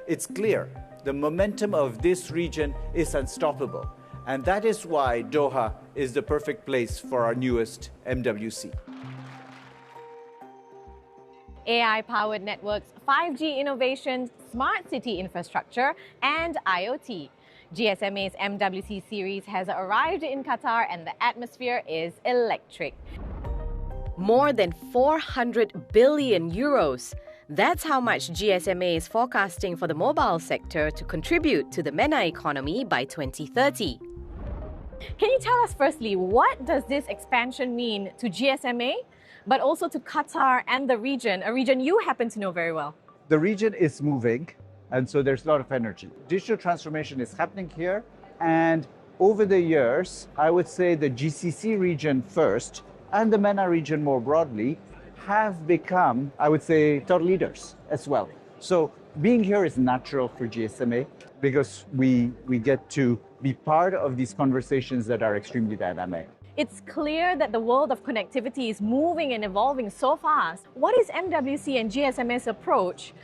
It's clear the momentum of this region is unstoppable, and that is why Doha is the perfect place for our newest MWC. AI-powered networks, 5G innovations, smart city infrastructure, and IoT. GSMA's MWC series has arrived in Qatar and the atmosphere is electric. More than 400 billion euros. That's how much GSMA is forecasting for the mobile sector to contribute to the MENA economy by 2030. Can you tell us firstly, what does this expansion mean to GSMA, but also to Qatar and the region, a region you happen to know very well? The region is moving, and so there's a lot of energy. Digital transformation is happening here, and over the years, I would say the GCC region first, and the MENA region more broadly, have become, I would say, thought leaders as well. So being here is natural for GSMA because we get to be part of these conversations that are extremely dynamic. It's clear that the world of connectivity is moving and evolving so fast. What is MWC and GSMA's approach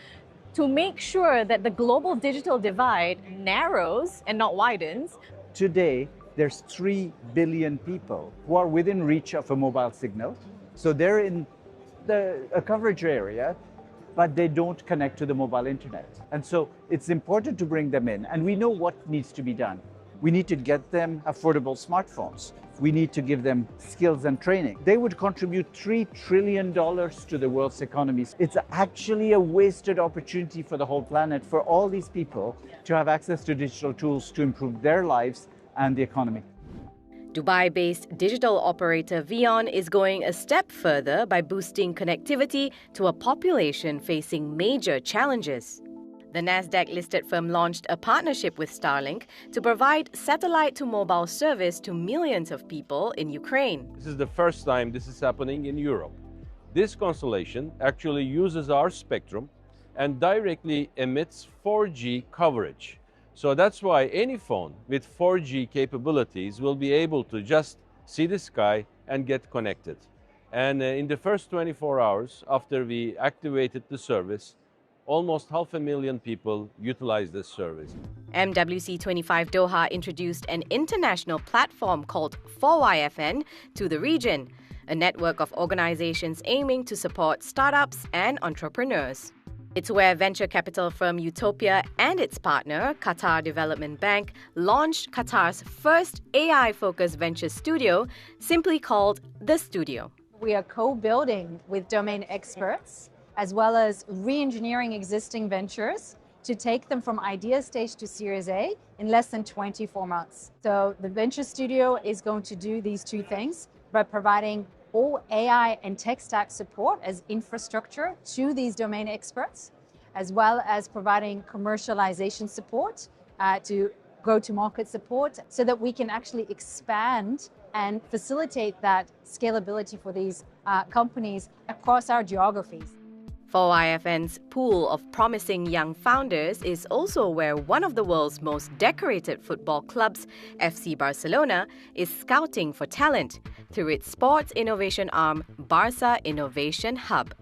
to make sure that the global digital divide narrows and not widens? Today, there's 3 billion people who are within reach of a mobile signal. So they're in a coverage area, but they don't connect to the mobile internet. And so it's important to bring them in. And we know what needs to be done. We need to get them affordable smartphones. We need to give them skills and training. They would contribute $3 trillion to the world's economies. It's actually a wasted opportunity for the whole planet for all these people to have access to digital tools to improve their lives and the economy. Dubai-based digital operator VEON is going a step further by boosting connectivity to a population facing major challenges. The Nasdaq-listed firm launched a partnership with Starlink to provide satellite-to-mobile service to millions of people in Ukraine. This is the first time this is happening in Europe. This constellation actually uses our spectrum and directly emits 4G coverage. So that's why any phone with 4G capabilities will be able to just see the sky and get connected. And in the first 24 hours after we activated the service, almost 500,000 people utilized this service. MWC25 Doha introduced an international platform called 4YFN to the region, a network of organizations aiming to support startups and entrepreneurs. It's where venture capital firm Utopia and its partner, Qatar Development Bank, launched Qatar's first AI-focused venture studio, simply called The Studio. We are co-building with domain experts, as well as re-engineering existing ventures to take them from idea stage to Series A in less than 24 months. So the venture studio is going to do these two things by providing all AI and tech stack support as infrastructure to these domain experts, as well as providing commercialization support to go-to-market support so that we can actually expand and facilitate that scalability for these companies across our geographies. 4YFN's pool of promising young founders is also where one of the world's most decorated football clubs, FC Barcelona, is scouting for talent through its sports innovation arm, Barça Innovation Hub.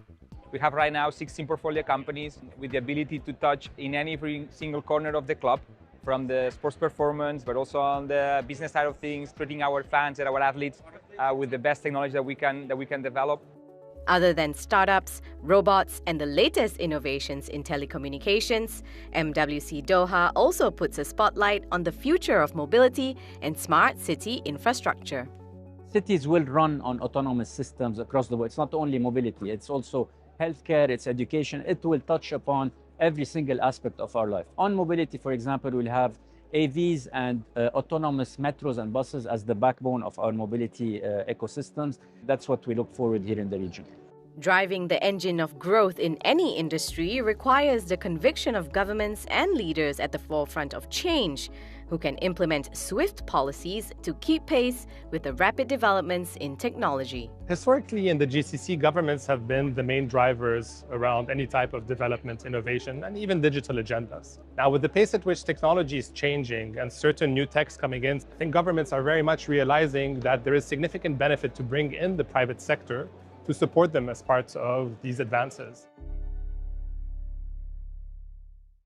We have right now 16 portfolio companies with the ability to touch in any single corner of the club, from the sports performance, but also on the business side of things, treating our fans and our athletes with the best technology that we can develop. Other than startups, robots, and the latest innovations in telecommunications, MWC Doha also puts a spotlight on the future of mobility and smart city infrastructure. Cities will run on autonomous systems across the world. It's not only mobility, it's also healthcare, it's education. It will touch upon every single aspect of our life. On mobility, for example, we'll have AVs and autonomous metros and buses as the backbone of our mobility ecosystems. That's what we look forward here in the region. Driving the engine of growth in any industry requires the conviction of governments and leaders at the forefront of change, who can implement swift policies to keep pace with the rapid developments in technology. Historically, in the GCC, governments have been the main drivers around any type of development, innovation, and even digital agendas. Now, with the pace at which technology is changing and certain new techs coming in, I think governments are very much realizing that there is significant benefit to bring in the private sector to support them as part of these advances.